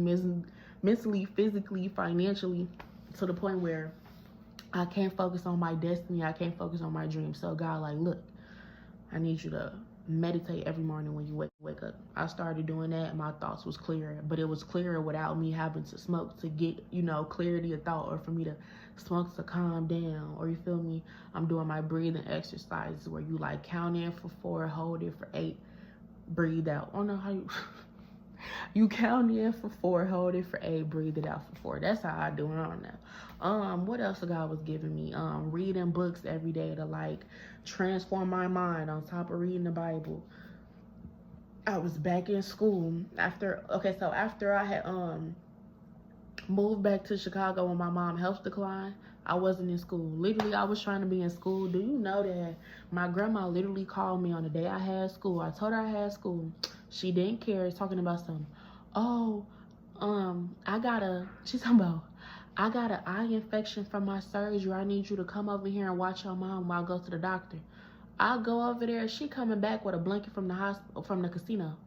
mentally, physically, financially, to the point where I can't focus on my destiny. I can't focus on my dreams. So God, like, look, I need you to meditate every morning when you wake up. I started doing that, and my thoughts was clearer, but it was clearer without me having to smoke to get, you know, clarity of thought, or for me to smoke to calm down, or you feel me, I'm doing my breathing exercises where you like count in for 4, hold it for 8, breathe out. I don't know how you you count in for 4, hold it for 8, breathe it out for 4. That's how I do it. I don't know. What else God was giving me? Reading books every day to like transform my mind on top of reading the Bible. I was back in school after I had moved back to Chicago when my mom's health declined. I wasn't in school. Literally, I was trying to be in school. Do you know that my grandma literally called me on the day I had school? I told her I had school. She didn't care. Talking about something. Oh, she's talking about, I got an eye infection from my surgery. I need you to come over here and watch your mom while I go to the doctor. I go over there. She coming back with a blanket from the hospital, from the casino.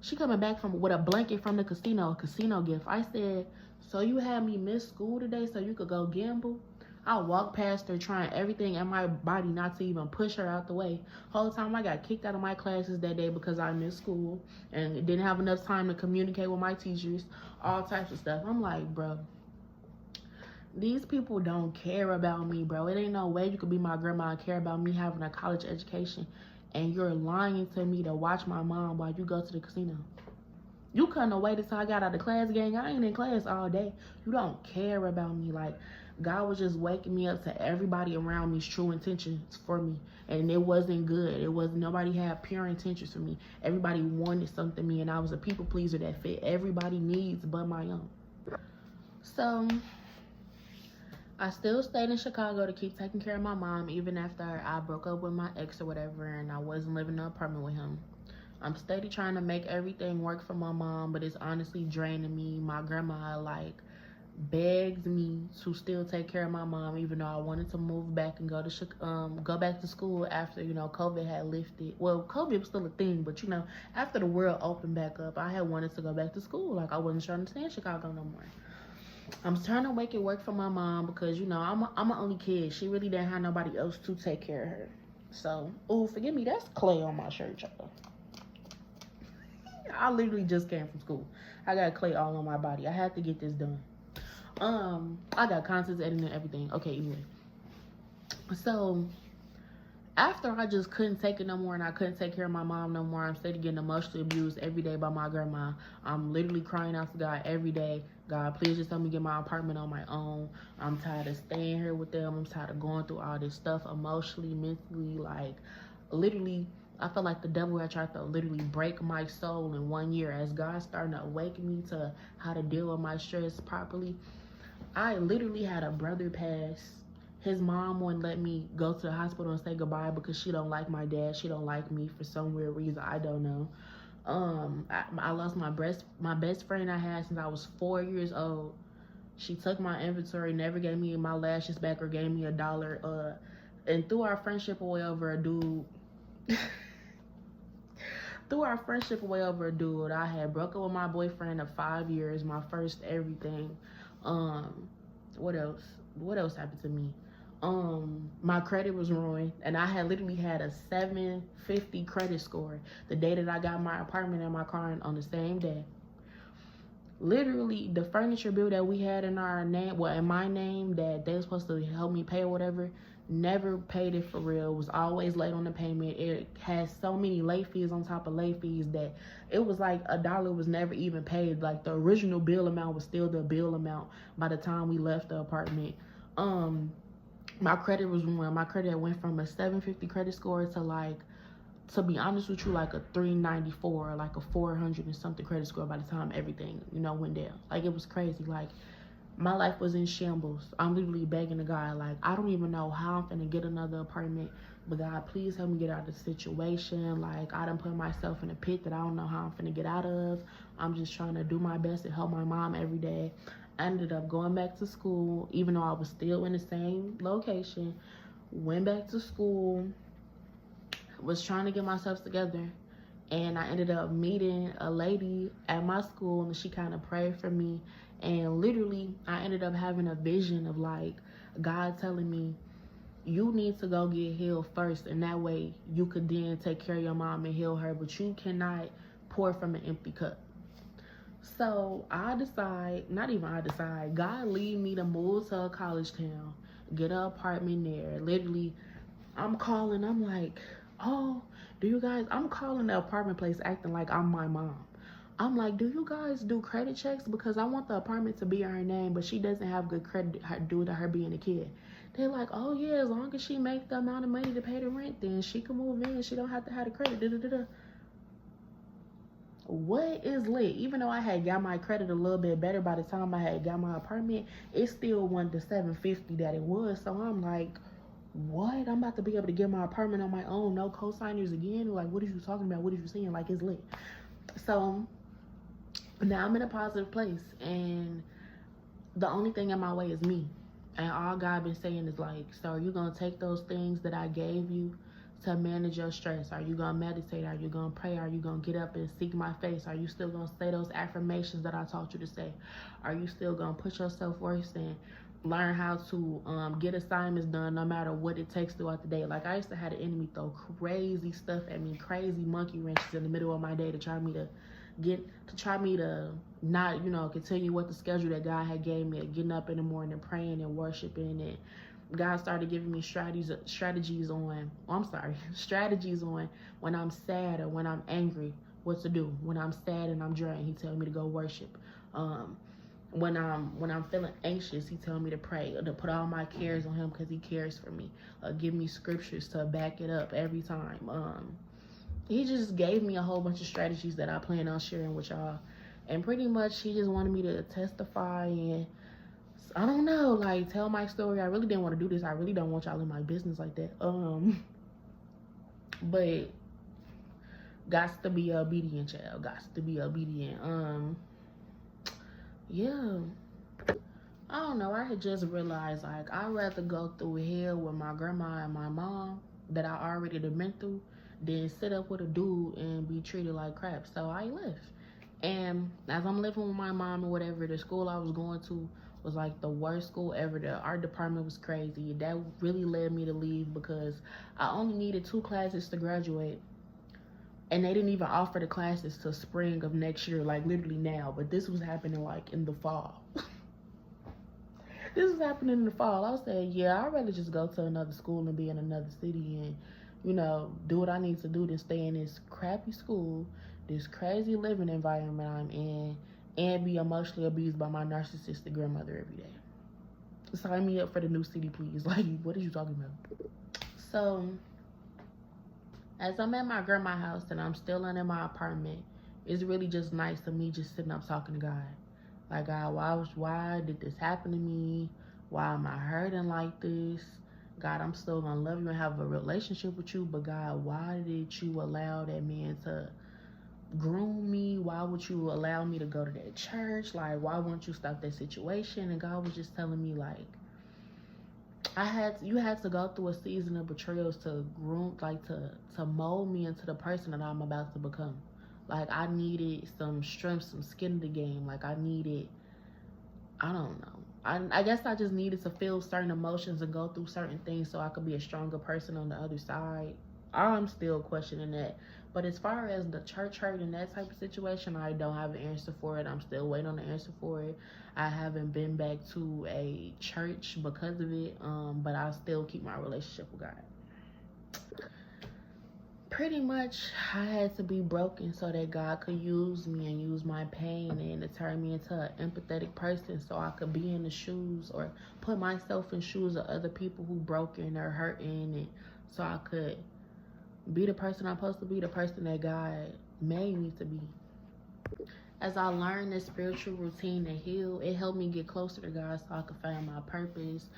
She coming back with a blanket from the casino, a casino gift. I said, so you had me miss school today so you could go gamble? I walked past her trying everything in my body not to even push her out the way. Whole time I got kicked out of my classes that day because I missed school and didn't have enough time to communicate with my teachers, all types of stuff. I'm like, bro, these people don't care about me, bro. It ain't no way you could be my grandma and care about me having a college education, and you're lying to me to watch my mom while you go to the casino. You couldn't have waited till I got out of class, gang. I ain't in class all day. You don't care about me. Like, God was just waking me up to everybody around me's true intentions for me. And it wasn't good. Nobody had pure intentions for me. Everybody wanted something from me, and I was a people pleaser that fit everybody needs but my own. So I still stayed in Chicago to keep taking care of my mom, even after I broke up with my ex or whatever, and I wasn't living in an apartment with him. I'm steady trying to make everything work for my mom, but it's honestly draining me. My grandma, like, begs me to still take care of my mom, even though I wanted to move back and go back to school after, COVID had lifted. Well, COVID was still a thing, but, after the world opened back up, I had wanted to go back to school. Like, I wasn't trying to stay in Chicago no more. I'm trying to make it work for my mom because, I'm an only kid. She really didn't have nobody else to take care of her. So, forgive me, that's clay on my shirt, y'all. I literally just came from school. I got clay all on my body. I had to get this done. I got content editing and everything. Okay, anyway. So, after I just couldn't take it no more and I couldn't take care of my mom no more, I'm steady getting emotionally abused every day by my grandma. I'm literally crying out to God every day. God, please just let me get my apartment on my own. I'm tired of staying here with them. I'm tired of going through all this stuff emotionally, mentally, like, literally. I felt like the devil had tried to literally break my soul in 1 year. As God starting to awaken me to how to deal with my stress properly, I literally had a brother pass. His mom wouldn't let me go to the hospital and say goodbye because she don't like my dad. She don't like me for some weird reason. I don't know. I lost my best friend I had since I was 4 years old. She took my inventory, never gave me my lashes back or gave me $1. And through our friendship away over a dude... I had broke up with my boyfriend of 5 years, my first everything. What else happened to me? My credit was ruined, and I had literally had a 750 credit score the day that I got my apartment and my car on the same day. Literally, the furniture bill that we had in our name, in my name, that they were supposed to help me pay or whatever, never paid it for real. Was always late on the payment. It had so many late fees on top of late fees that it was like $1 was never even paid. Like, the original bill amount was still the bill amount by the time we left the apartment. My credit was ruined. My credit went from a 750 credit score to, like, to be honest with you, like a 394, like a 400 and something credit score by the time everything, went down. Like, it was crazy. Like, my life was in shambles. I'm literally begging the God, like, I don't even know how I'm finna get another apartment, but God, please help me get out of the situation. Like, I done put myself in a pit that I don't know how I'm finna get out of. I'm just trying to do my best to help my mom every day. I ended up going back to school, even though I was still in the same location. Went back to school, was trying to get myself together, and I ended up meeting a lady at my school, and she kind of prayed for me. And literally, I ended up having a vision of, like, God telling me, you need to go get healed first, and that way you could then take care of your mom and heal her, but you cannot pour from an empty cup. So I decide, not even I decide, God lead me to move to a college town, get an apartment there. Literally, I'm calling, I'm like, oh, do you guys, I'm calling the apartment place acting like I'm my mom. I'm like, do you guys do credit checks? Because I want the apartment to be in her name, but she doesn't have good credit due to her being a kid. They're like, oh yeah, as long as she makes the amount of money to pay the rent, then she can move in. She don't have to have the credit. Da, da, da, da. What is lit? Even though I had got my credit a little bit better by the time I had got my apartment, it still wasn't the 750 that it was. So I'm like, what? I'm about to be able to get my apartment on my own, no co-signers again? Like, what are you talking about? What are you saying? Like, it's lit. So now I'm in a positive place, and the only thing in my way is me. And all God been saying is like, so are you gonna take those things that I gave you to manage your stress? Are you gonna meditate? Are you gonna pray? Are you gonna get up and seek my face? Are you still gonna say those affirmations that I taught you to say? Are you still gonna put yourself first and learn how to get assignments done no matter what it takes throughout the day? Like, I used to have the enemy throw crazy stuff at me, crazy monkey wrenches in the middle of my day to try me to not, continue with the schedule that God had gave me, getting up in the morning, praying and worshiping. And God started giving me strategies on when I'm sad or when I'm angry, what to do. When I'm sad and I'm drained, He tells me to go worship. When I'm feeling anxious, He tells me to pray, or to put all my cares on Him because He cares for me. Give me scriptures to back it up every time. He just gave me a whole bunch of strategies that I plan on sharing with y'all. And pretty much He just wanted me to testify and, I don't know, like, tell my story. I really didn't want to do this. I really don't want y'all in my business like that. But gots to be obedient, child. Gots to be obedient. Yeah. I don't know. I had just realized, like, I'd rather go through hell with my grandma and my mom that I already been through than sit up with a dude and be treated like crap. So I left. And as I'm living with my mom or whatever, the school I was going to was like the worst school ever. The art department was crazy. That really led me to leave because I only needed 2 classes to graduate. And they didn't even offer the classes till spring of next year, like literally now. But this was happening like in the fall. This was happening in the fall. I was saying, yeah, I'd rather just go to another school and be in another city and, do what I need to do than stay in this crappy school, this crazy living environment I'm in, and be emotionally abused by my narcissistic grandmother every day. Sign me up for the new city, please. Like, what are you talking about? So, as I'm at my grandma's house and I'm still in my apartment, it's really just nice to me just sitting up talking to God. Like, God, why did this happen to me? Why am I hurting like this? God, I'm still gonna love you and have a relationship with you, but God, why did you allow that man to groom me? Why would you allow me to go to that church? Like, why won't you stop that situation? And God was just telling me, like, you had to go through a season of betrayals to groom, like, to mold me into the person that I'm about to become. Like, I needed some strength, some skin in the game. Like, I don't know. I guess I just needed to feel certain emotions and go through certain things so I could be a stronger person on the other side. I'm still questioning that. But as far as the church hurt and that type of situation, I don't have an answer for it. I'm still waiting on the answer for it. I haven't been back to a church because of it, but I still keep my relationship with God. Pretty much, I had to be broken so that God could use me and use my pain and to turn me into an empathetic person so I could be in the shoes or put myself in shoes of other people who broken or hurting, and so I could be the person I'm supposed to be, the person that God made me to be. As I learned this spiritual routine to heal, it helped me get closer to God so I could find my purpose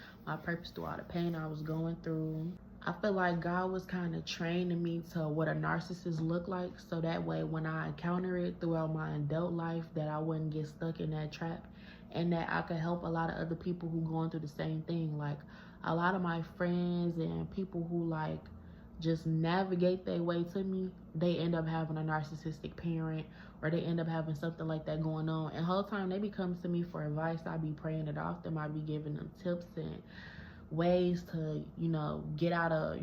through all the pain I was going through. I feel like God was kind of training me to what a narcissist looked like, so that way when I encounter it throughout my adult life, that I wouldn't get stuck in that trap, and that I could help a lot of other people who going through the same thing. Like, a lot of my friends and people who like just navigate their way to me, they end up having a narcissistic parent, or they end up having something like that going on. And the whole time they be coming to me for advice, I be praying it off them. I be giving them tips and ways to, get out of,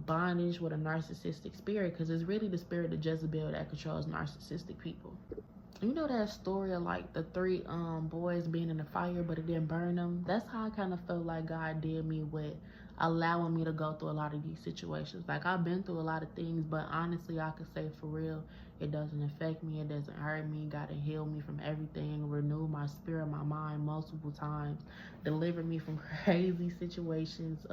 bondage with a narcissistic spirit, because it's really the spirit of Jezebel that controls narcissistic people. You know that story of like the three boys being in the fire but it didn't burn them? That's how I kind of felt like God did me with allowing me to go through a lot of these situations. Like, I've been through a lot of things, but honestly I could say for real, it doesn't affect me, it doesn't hurt me. God to heal me from everything, renew my spirit, my mind multiple times, deliver me from crazy situations.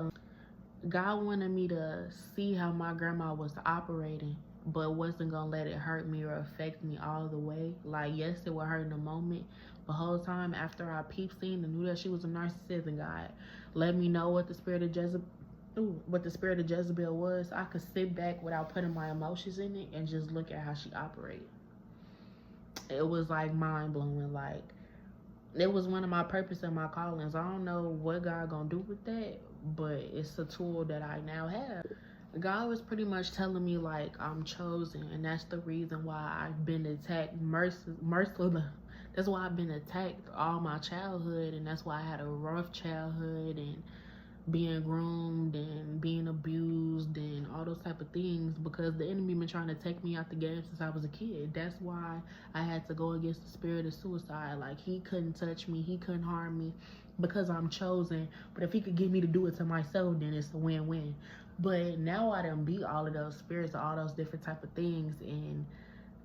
God wanted me to see how my grandma was operating, but wasn't gonna let it hurt me or affect me all the way. Like, yes, it would hurt in the moment, but whole time after I peeped seen and knew that she was a narcissist, and God let me know what the spirit of Jezebel was, I could sit back without putting my emotions in it and just look at how she operated. It was like mind blowing. Like, it was one of my purpose and my callings. I don't know what God gonna do with that, but it's a tool that I now have. God was pretty much telling me like I'm chosen, and that's the reason why I've been attacked mercilessly. That's why I've been attacked all my childhood, and that's why I had a rough childhood and being groomed and being abused and all those type of things, because the enemy been trying to take me out the game since I was a kid. That's why I had to go against the spirit of suicide. Like, he couldn't touch me, he couldn't harm me because I'm chosen. But if he could get me to do it to myself, then it's a win-win. But now I done beat all of those spirits, all those different type of things, and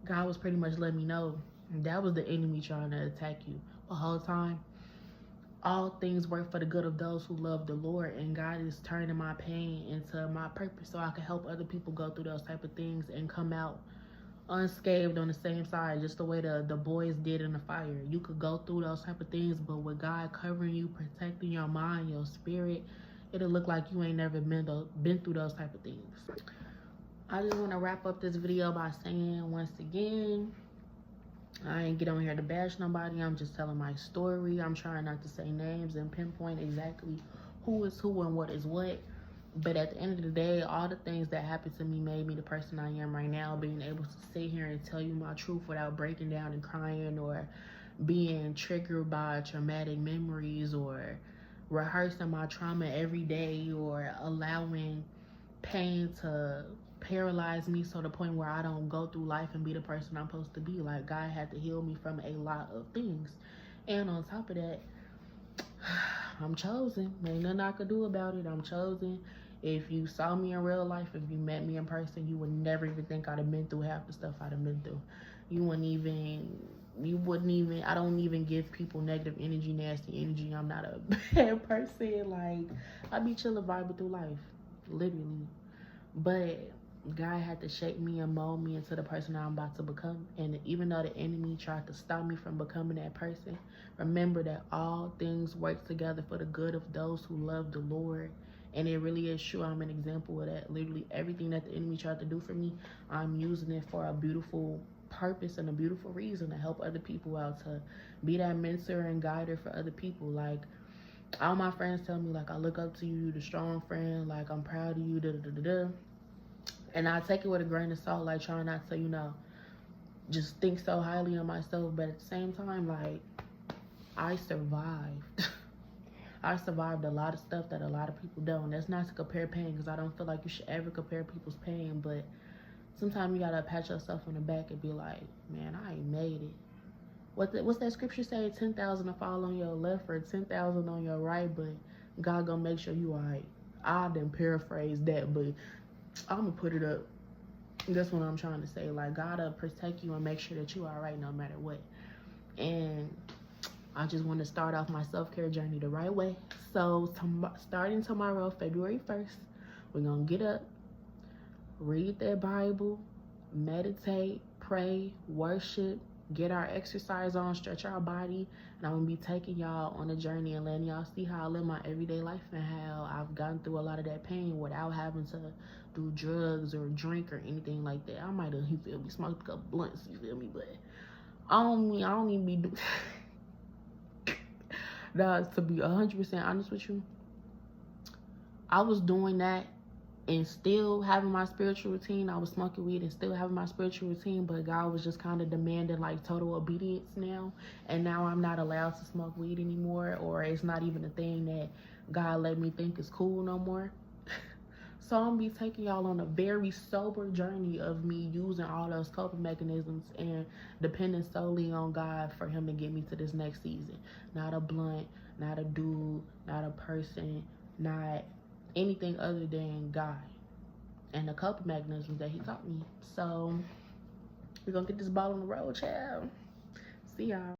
God was pretty much letting me know that was the enemy trying to attack you the whole time. All things work for the good of those who love the Lord, and God is turning my pain into my purpose so I can help other people go through those type of things and come out unscathed on the same side, just the way the boys did in the fire. You could go through those type of things, but with God covering you, protecting your mind, your spirit, it'll look like you ain't never been through those type of things. I just want to wrap up this video by saying, once again, I ain't get on here to bash nobody. I'm just telling my story. I'm trying not to say names and pinpoint exactly who is who and what is what. But at the end of the day, all the things that happened to me made me the person I am right now. Being able to sit here and tell you my truth without breaking down and crying, or being triggered by traumatic memories, or rehearsing my trauma every day, or allowing pain to paralyze me so the point where I don't go through life and be the person I'm supposed to be. Like, God had to heal me from a lot of things. And on top of that, I'm chosen. Ain't nothing I could do about it. I'm chosen. If you saw me in real life, if you met me in person, you would never even think I'd have been through half the stuff I'd have been through. You wouldn't even, I don't even give people negative energy, nasty energy. I'm not a bad person. Like, I be chilling, vibing through life, literally. But God had to shape me and mold me into the person I'm about to become. And even though the enemy tried to stop me from becoming that person, remember that all things work together for the good of those who love the Lord. And it really is true. I'm an example of that. Literally everything that the enemy tried to do for me, I'm using it for a beautiful purpose and a beautiful reason, to help other people out, to be that mentor and guider for other people. Like, all my friends tell me, like, I look up to you, you're the strong friend, like, I'm proud of you, da-da-da-da-da. And I take it with a grain of salt, like, trying not to, just think so highly of myself. But at the same time, like, I survived. I survived a lot of stuff that a lot of people don't. That's not to compare pain, because I don't feel like you should ever compare people's pain. But sometimes you gotta pat yourself on the back and be like, man, I ain't made it. What's that scripture say? 10,000 will fall on your left or 10,000 on your right, but God gonna make sure you all right. I didn't paraphrase that, but I'm gonna put it up. That's what I'm trying to say. Like, God'll protect you and make sure that you all right no matter what. And I just want to start off my self-care journey the right way. So starting tomorrow, February 1st, we're gonna get up, read that Bible, meditate, pray, worship, get our exercise on, stretch our body. And I'm gonna be taking y'all on a journey and letting y'all see how I live my everyday life and how I've gotten through a lot of that pain without having to do drugs or drink or anything like that. I might have, you feel me, smoked a couple blunts, you feel me, but I don't even be doing. Nah, to be 100% honest with you, I was doing that and still having my spiritual routine. I was smoking weed and still having my spiritual routine, but God was just kind of demanding like total obedience now. And now I'm not allowed to smoke weed anymore, or it's not even a thing that God let me think is cool no more. So I'm gonna be taking y'all on a very sober journey of me using all those coping mechanisms and depending solely on God for him to get me to this next season. Not a blunt, not a dude, not a person, not anything other than God and the coping mechanisms that he taught me. So we're gonna get this ball on the road, child. See y'all.